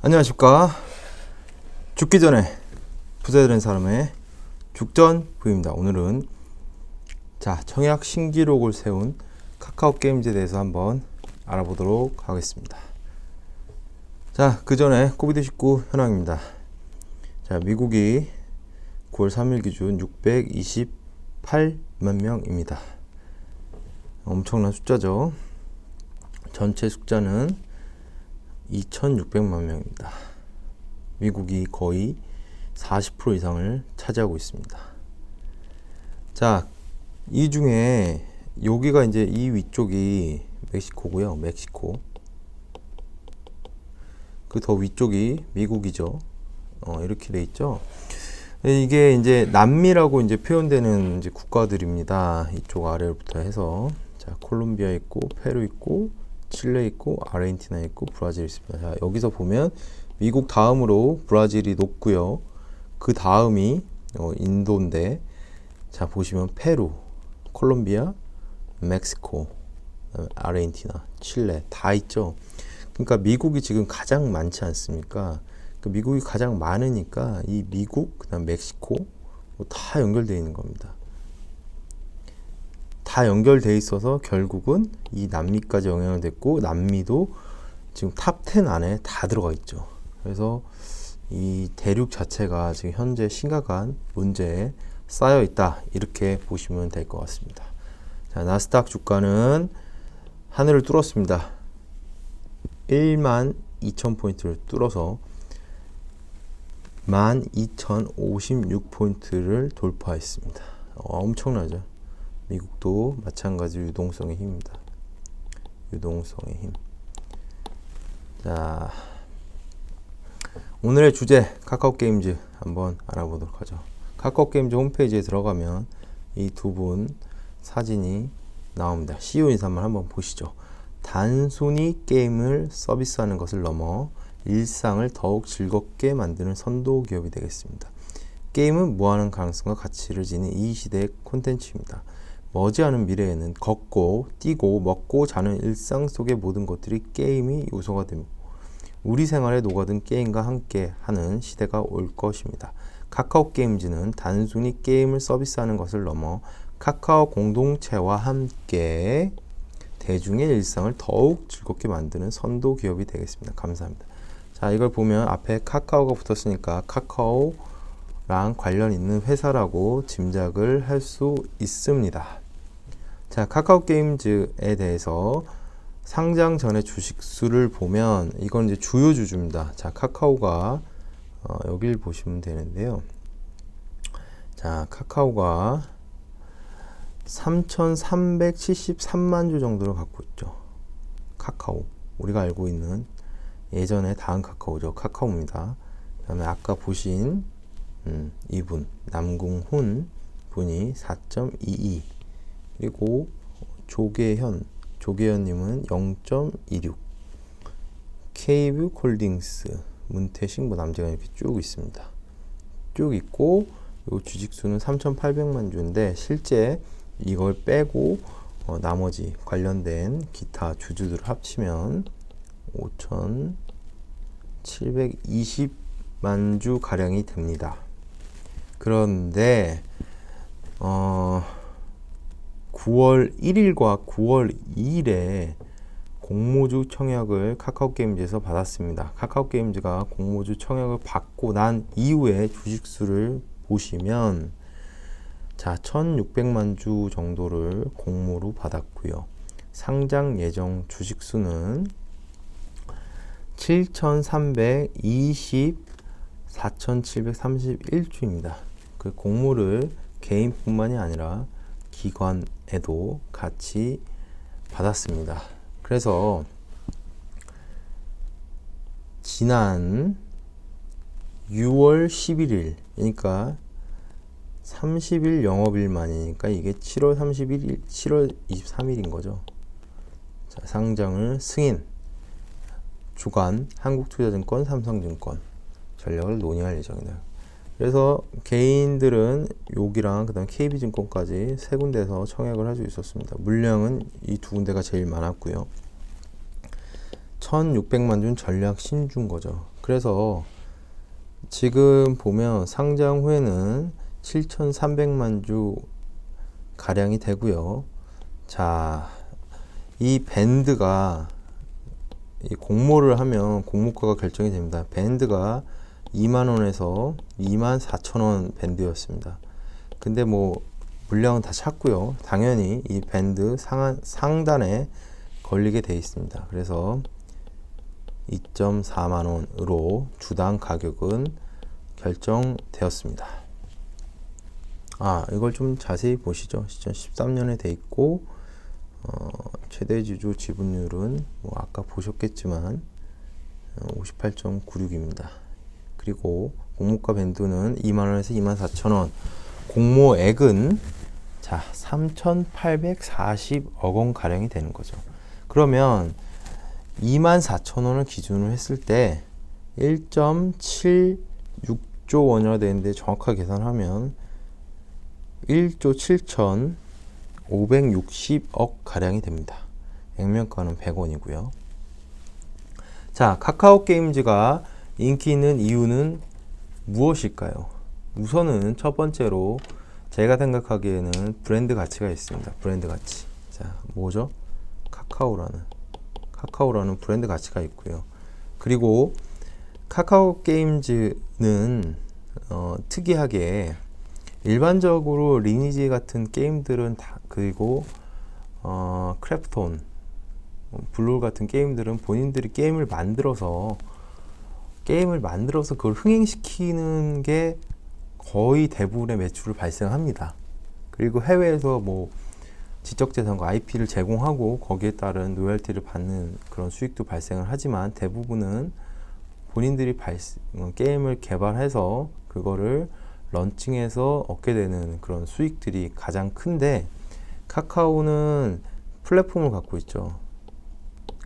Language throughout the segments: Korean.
안녕하십니까. 죽기 전에 부자 되는 사람의 죽전 부입니다. 오늘은 청약 신기록을 세운 카카오 게임즈에 대해서 한번 알아보도록 하겠습니다. 그 전에 코비드19 현황입니다. 미국이 9월 3일 기준 628만 명입니다. 엄청난 숫자죠. 전체 숫자는 2600만 명입니다. 미국이 거의 40% 이상을 차지하고 있습니다. 이 중에 여기가 이제 이 위쪽이 멕시코고요. 멕시코. 그 더 위쪽이 미국이죠. 이렇게 돼 있죠. 이게 이제 남미라고 이제 표현되는 이제 국가들입니다. 이쪽 아래로부터 해서 콜롬비아 있고, 페루 있고, 칠레 있고, 아르헨티나 있고, 브라질 있습니다. 여기서 보면 미국 다음으로 브라질이 높고요. 그 다음이 인도인데, 보시면 페루, 콜롬비아, 멕시코, 아르헨티나, 칠레 다 있죠. 그러니까 미국이 지금 가장 많지 않습니까? 미국이 가장 많으니까 이 미국, 그다음 멕시코 다 연결되어 있는 겁니다. 다 연결돼 있어서 결국은 이 남미까지 영향을 줬고, 남미도 지금 탑 10 안에 다 들어가 있죠. 그래서 이 대륙 자체가 지금 현재 심각한 문제에 쌓여 있다, 이렇게 보시면 될 것 같습니다. 나스닥 주가는 하늘을 뚫었습니다. 12,000포인트를 뚫어서 12,056포인트를 돌파했습니다. 엄청나죠. 미국도 마찬가지로 유동성의 힘입니다. 유동성의 힘. 오늘의 주제 카카오 게임즈 한번 알아보도록 하죠. 카카오 게임즈 홈페이지에 들어가면 이 두 분 사진이 나옵니다. CEO 인사말 한번 보시죠. 단순히 게임을 서비스하는 것을 넘어 일상을 더욱 즐겁게 만드는 선도 기업이 되겠습니다. 게임은 무한한 가능성과 가치를 지닌 이 시대의 콘텐츠입니다. 머지않은 미래에는 걷고 뛰고 먹고 자는 일상 속의 모든 것들이 게임이 요소가 되고 우리 생활에 녹아든 게임과 함께 하는 시대가 올 것입니다. 카카오 게임즈는 단순히 게임을 서비스하는 것을 넘어 카카오 공동체와 함께 대중의 일상을 더욱 즐겁게 만드는 선도 기업이 되겠습니다. 감사합니다. 이걸 보면 앞에 카카오가 붙었으니까 카카오랑 관련 있는 회사라고 짐작을 할 수 있습니다. 카카오 게임즈에 대해서 상장 전에 주식 수를 보면 이건 이제 주요 주주입니다. 카카오가 여길 보시면 되는데요. 카카오가 3,373만 주 정도를 갖고 있죠. 카카오. 우리가 알고 있는 예전에 다음 카카오죠. 카카오입니다. 그 다음에 아까 보신 이분 남궁훈 분이 4.22, 그리고 조계현님은 0.26, KB콜딩스 문태식 남재가 이렇게 쭉 있습니다. 쭉 있고 요 주식수는 3,800만 주인데 실제 이걸 빼고 나머지 관련된 기타 주주들을 합치면 5,720만 주 가량이 됩니다. 그런데 9월 1일과 9월 2일에 공모주 청약을 카카오 게임즈에서 받았습니다. 카카오 게임즈가 공모주 청약을 받고 난 이후에 주식수를 보시면 1,600만 주 정도를 공모로 받았고요. 상장 예정 주식수는 7,320, 4,731주입니다. 그 공모를 개인뿐만이 아니라 기관에도 같이 받았습니다. 그래서 지난 6월 11일, 그러니까 30일 영업일 만이니까 이게 7월 31일, 7월 23일인 거죠. 상장을 승인, 주관, 한국투자증권, 삼성증권 전략을 논의할 예정이다. 그래서 개인들은 여기랑 그다음 KB증권까지 세 군데에서 청약을 할 수 있었습니다. 물량은 이 두 군데가 제일 많았고요. 1600만 주 전략 신주인 거죠. 그래서 지금 보면 상장 후에는 7300만 주 가량이 되고요. 자, 이 밴드가 이 공모를 하면 공모가가 결정이 됩니다. 밴드가 2만원에서 24,000원 밴드였습니다. 근데 뭐 물량은 다 찼고요. 당연히 이 밴드 상단에 걸리게 돼 있습니다. 그래서 2.4만원으로 주당 가격은 결정되었습니다. 이걸 좀 자세히 보시죠. 2013년에 돼 있고 최대 주주 지분율은 뭐 아까 보셨겠지만 58.96입니다. 그리고 공모가 밴드는 2만원에서 24,000원, 공모액은 자 3,840억 원 가량이 되는 거죠. 그러면 24,000원을 기준으로 했을 때 1.76조 원이라 되는데 정확하게 계산하면 1조 7,560억 가량이 됩니다. 액면가는 100원이고요. 자, 카카오 게임즈가 인기 있는 이유는 무엇일까요? 우선은 첫 번째로 제가 생각하기에는 브랜드 가치가 있습니다. 브랜드 가치. 자, 뭐죠? 카카오라는 브랜드 가치가 있고요. 그리고 카카오 게임즈는 특이하게 일반적으로 리니지 같은 게임들은 다, 그리고 크래프톤, 블루 같은 게임들은 본인들이 게임을 만들어서 그걸 흥행시키는 게 거의 대부분의 매출을 발생합니다. 그리고 해외에서 뭐 지적재산과 IP를 제공하고 거기에 따른 로열티를 받는 그런 수익도 발생을 하지만 대부분은 본인들이 게임을 개발해서 그거를 런칭해서 얻게 되는 그런 수익들이 가장 큰데, 카카오는 플랫폼을 갖고 있죠.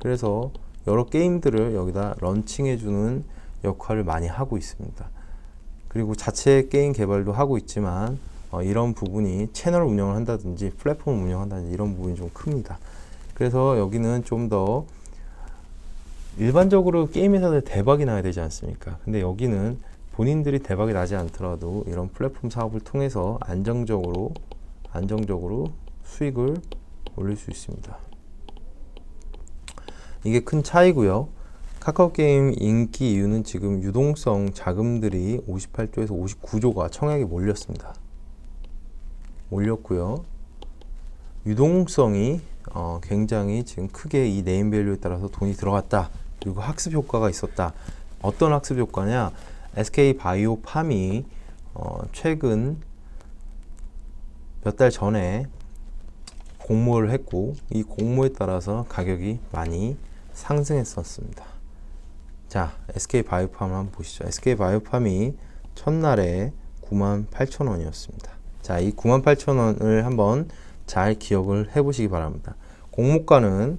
그래서 여러 게임들을 여기다 런칭해주는 역할을 많이 하고 있습니다. 그리고 자체 게임 개발도 하고 있지만 이런 부분이 채널 운영을 한다든지 플랫폼 운영한다든지 이런 부분이 좀 큽니다. 그래서 여기는 좀 더 일반적으로 게임 회사들 대박이 나야 되지 않습니까? 근데 여기는 본인들이 대박이 나지 않더라도 이런 플랫폼 사업을 통해서 안정적으로 수익을 올릴 수 있습니다. 이게 큰 차이고요. 카카오 게임 인기 이유는 지금 유동성 자금들이 58조에서 59조가 청약에 몰렸고요. 유동성이 굉장히 지금 크게 이 네임밸류에 따라서 돈이 들어갔다. 그리고 학습 효과가 있었다. 어떤 학습 효과냐? SK바이오팜이 최근 몇 달 전에 공모를 했고 이 공모에 따라서 가격이 많이 상승했었습니다. 자, SK바이오팜을 한번 보시죠. SK바이오팜이 첫날에 98,000원이었습니다. 자, 이 98,000원을 한번 잘 기억을 해 보시기 바랍니다. 공모가는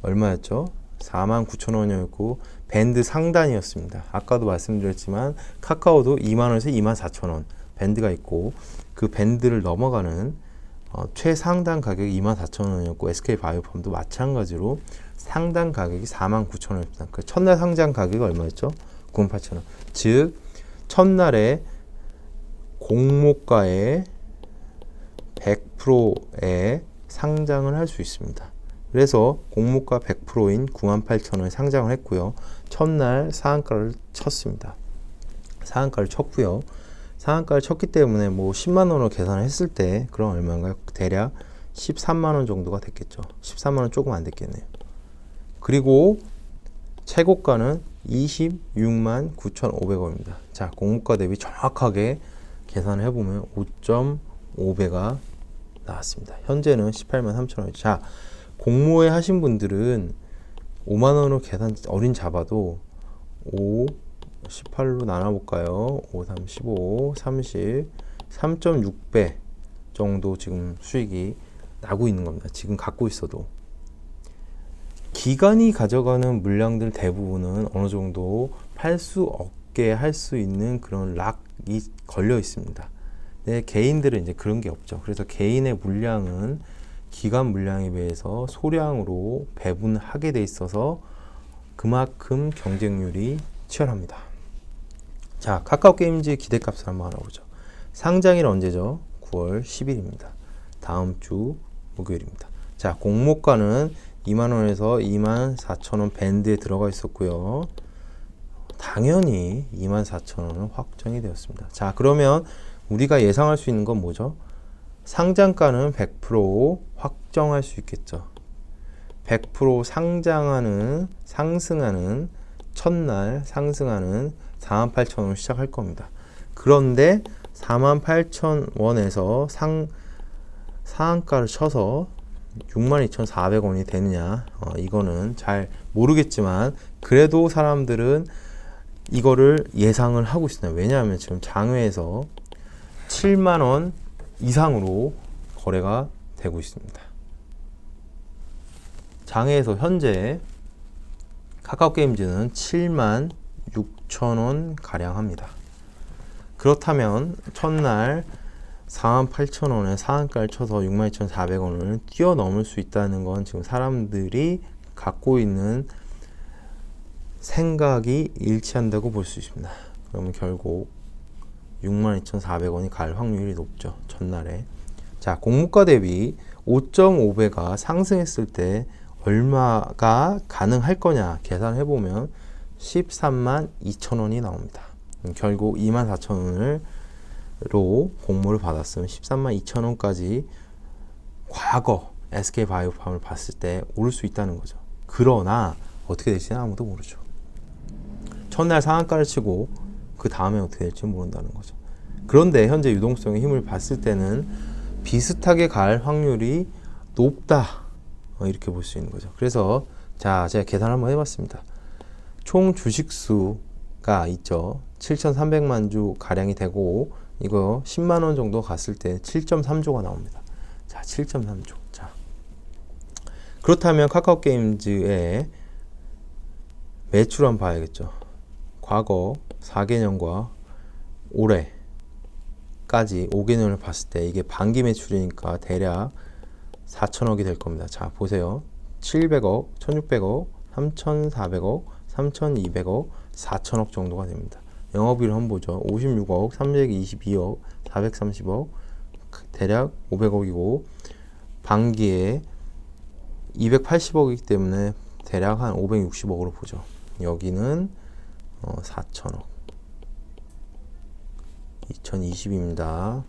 얼마였죠? 49,000원이었고 밴드 상단이었습니다. 아까도 말씀드렸지만 카카오도 2만원에서 24,000원 밴드가 있고 그 밴드를 넘어가는 최상단 가격이 24,000원이었고 SK바이오팜도 마찬가지로 상단 가격이 49,000원입니다. 그 첫날 상장 가격이 얼마였죠? 98,000원. 즉 첫날에 공모가의 100%에 상장을 할 수 있습니다. 그래서 공모가 100%인 98,000원에 상장을 했고요. 첫날 상한가를 쳤습니다. 상한가를 쳤고요. 상한가를 쳤기 때문에 뭐 10만 원으로 계산을 했을 때 그럼 얼마인가요? 대략 13만 원 정도가 됐겠죠. 13만 원 조금 안 됐겠네요. 그리고 최고가는 26만 9,500원입니다. 자, 공모가 대비 정확하게 계산을 해보면 5.5배가 나왔습니다. 현재는 18만 3,000원. 자, 공모에 하신 분들은 5만원으로 계산 어린 잡아도 5, 18로 나눠볼까요? 5, 3, 15, 30, 3.6배 정도 지금 수익이 나고 있는 겁니다. 지금 갖고 있어도. 기관이 가져가는 물량들 대부분은 어느 정도 팔 수 없게 할 수 있는 그런 락이 걸려 있습니다. 네, 개인들은 이제 그런 게 없죠. 그래서 개인의 물량은 기관 물량에 비해서 소량으로 배분하게 돼 있어서 그만큼 경쟁률이 치열합니다. 자, 카카오게임즈 기대값을 한번 알아보죠. 상장일 언제죠? 9월 10일입니다. 다음 주 목요일입니다. 자, 공모가는 2만원에서 24,000원 밴드에 들어가 있었고요. 당연히 24,000원은 확정이 되었습니다. 자, 그러면 우리가 예상할 수 있는 건 뭐죠? 상장가는 100% 확정할 수 있겠죠. 100% 상승하는 첫날 상승하는 48,000원으로 시작할 겁니다. 그런데 48,000원에서 상한가를 쳐서 62,400원이 되느냐, 이거는 잘 모르겠지만 그래도 사람들은 이거를 예상을 하고 있습니다. 왜냐하면 지금 장외에서 7만원 이상으로 거래가 되고 있습니다. 장외에서 현재 카카오게임즈는 7만 6천원 가량 합니다. 그렇다면 첫날 48,000원에 상한가를 쳐서 62,400원을 뛰어넘을 수 있다는 건 지금 사람들이 갖고 있는 생각이 일치한다고 볼 수 있습니다. 그러면 결국 62,400원이 갈 확률이 높죠. 첫날에. 자, 공모가 대비 5.5배가 상승했을 때 얼마가 가능할 거냐 계산해 보면 13만 2천원이 나옵니다. 결국 24,000원으로 공모를 받았으면 13만 2천원까지 과거 SK바이오팜을 봤을 때 오를 수 있다는 거죠. 그러나 어떻게 될지는 아무도 모르죠. 첫날 상한가를 치고 그 다음에 어떻게 될지 모른다는 거죠. 그런데 현재 유동성의 힘을 봤을 때는 비슷하게 갈 확률이 높다, 이렇게 볼 수 있는 거죠. 그래서 자, 제가 계산 한번 해봤습니다. 총 주식수가 있죠. 7,300만 주 가량이 되고 이거 10만원 정도 갔을 때 7.3조가 나옵니다. 자, 7.3조. 자, 그렇다면 카카오게임즈의 매출 한번 봐야겠죠. 과거 4개년과 올해까지 5개년을 봤을 때 이게 반기 매출이니까 대략 4천억이 될 겁니다. 자, 보세요. 700억, 1600억, 3400억, 3200억, 4천억 정도가 됩니다. 영업이익을 한번 보죠. 56억, 322억, 430억, 대략 500억이고 반기에 280억이기 때문에 대략 한 560억으로 보죠. 여기는 4천억. 2020입니다.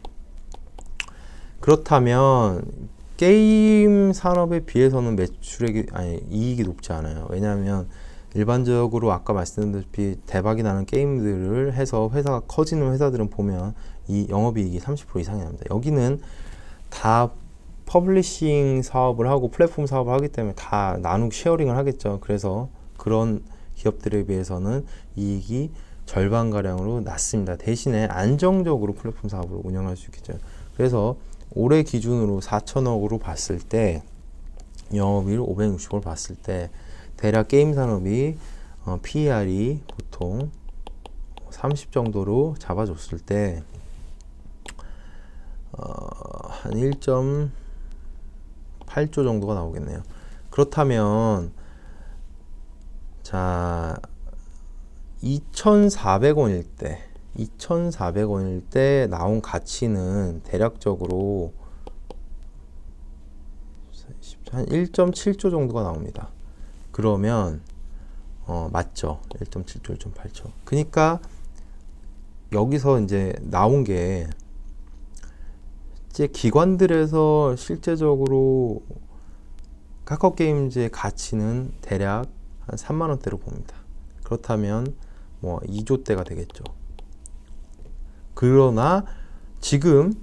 그렇다면 게임 산업에 비해서는 매출액이 이익이 높지 않아요. 왜냐하면 일반적으로 아까 말씀드렸다시피 대박이 나는 게임들을 해서 회사가 커지는 회사들은 보면 이 영업이익이 30% 이상이 납니다. 여기는 다 퍼블리싱 사업을 하고 플랫폼 사업을 하기 때문에 다 나누고 쉐어링을 하겠죠. 그래서 그런 기업들에 비해서는 이익이 절반가량으로 낮습니다. 대신에 안정적으로 플랫폼 사업을 운영할 수 있겠죠. 그래서 올해 기준으로 4천억으로 봤을 때 영업이익 560억을 봤을 때 대략 게임 산업이 PER이 보통 30 정도로 잡아줬을 때 한 1.8조 정도가 나오겠네요. 그렇다면 자, 2,400원일 때 나온 가치는 대략적으로 한 1.7조 정도가 나옵니다. 그러면 맞죠? 1.7조, 1.8조. 그러니까 여기서 이제 나온 게 이제 기관들에서 실제적으로 카카오게임즈의 가치는 대략 한 3만 원대로 봅니다. 그렇다면 뭐 2조대가 되겠죠. 그러나 지금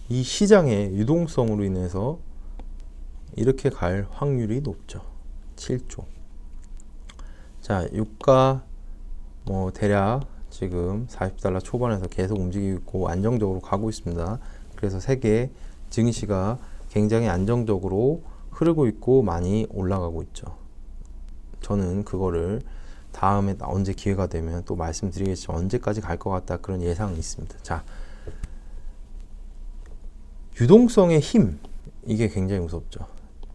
이 시장의 유동성으로 인해서 이렇게 갈 확률이 높죠. 7조. 자, 유가 뭐 대략 지금 40달러 초반에서 계속 움직이고 있고 안정적으로 가고 있습니다. 그래서 세계 증시가 굉장히 안정적으로 흐르고 있고 많이 올라가고 있죠. 저는 그거를 다음에 언제 기회가 되면 또 말씀드리겠지만 언제까지 갈 것 같다 그런 예상이 있습니다. 자, 유동성의 힘, 이게 굉장히 무섭죠.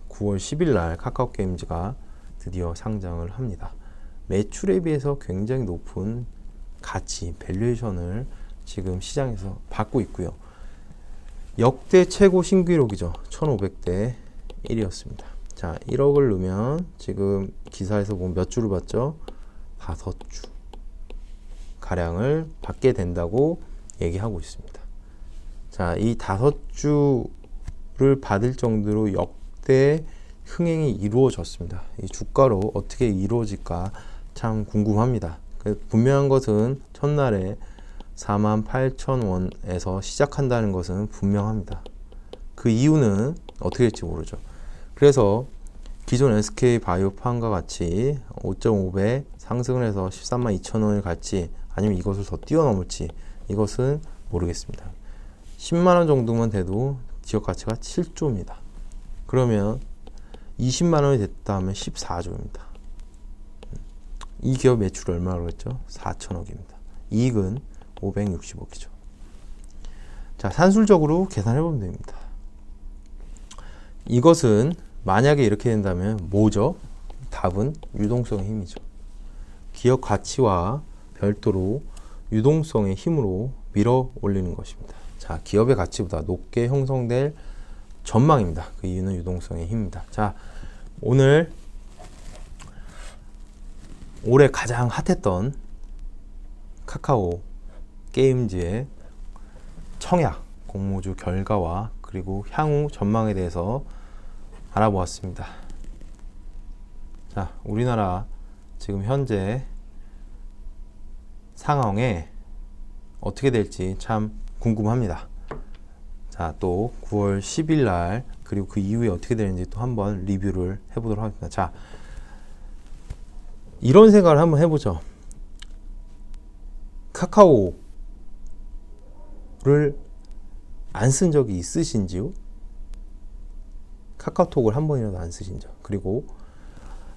9월 10일 날 카카오게임즈가 드디어 상장을 합니다. 매출에 비해서 굉장히 높은 가치, 밸류에이션을 지금 시장에서 받고 있고요. 역대 최고 신기록이죠. 1500대 1이었습니다. 자, 1억을 넣으면 지금 기사에서 보면 몇 주를 받죠? 5주 가량을 받게 된다고 얘기하고 있습니다. 자, 이 5주를 받을 정도로 역대 흥행이 이루어졌습니다. 이 주가로 어떻게 이루어질까 참 궁금합니다. 분명한 것은 첫날에 48,000원에서 시작한다는 것은 분명합니다. 그 이유는 어떻게 될지 모르죠. 그래서 기존 SK바이오팜과 같이 5.5배 상승을 해서 132,000원을 갈지 아니면 이것을 더 뛰어넘을지 이것은 모르겠습니다. 10만원 정도만 돼도 지역 가치가 7조입니다. 그러면 20만원이 됐다 하면 14조입니다. 이 기업 매출이 얼마라고 했죠? 4천억입니다. 이익은 560억이죠. 자, 산술적으로 계산해보면 됩니다. 이것은 만약에 이렇게 된다면 뭐죠? 답은 유동성의 힘이죠. 기업 가치와 별도로 유동성의 힘으로 밀어 올리는 것입니다. 자, 기업의 가치보다 높게 형성될 전망입니다. 그 이유는 유동성의 힘입니다. 자, 오늘 올해 가장 핫했던 카카오 게임즈의 청약 공모주 결과와 그리고 향후 전망에 대해서 알아보았습니다. 자, 우리나라 지금 현재 상황에 어떻게 될지 참 궁금합니다. 자, 또 9월 10일 날 그리고 그 이후에 어떻게 되는지 또 한번 리뷰를 해보도록 하겠습니다. 자, 이런 생각을 한번 해보죠. 카카오를 안 쓴 적이 있으신지요? 카카오톡을 한 번이라도 안 쓰신 적, 그리고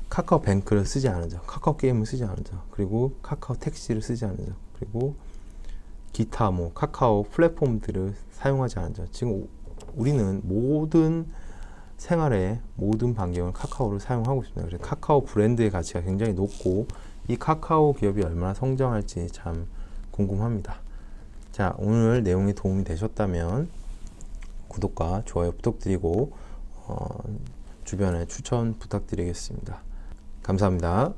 카카오뱅크를 쓰지 않은 적, 카카오게임을 쓰지 않은 적, 그리고 카카오택시를 쓰지 않은 적, 그리고 기타 뭐 카카오 플랫폼들을 사용하지 않은 적. 지금 우리는 모든 생활의 모든 반경을 카카오를 사용하고 있습니다. 그래서 카카오 브랜드의 가치가 굉장히 높고 이 카카오 기업이 얼마나 성장할지 참 궁금합니다. 자, 오늘 내용이 도움이 되셨다면 구독과 좋아요 부탁드리고 주변에 추천 부탁드리겠습니다. 감사합니다.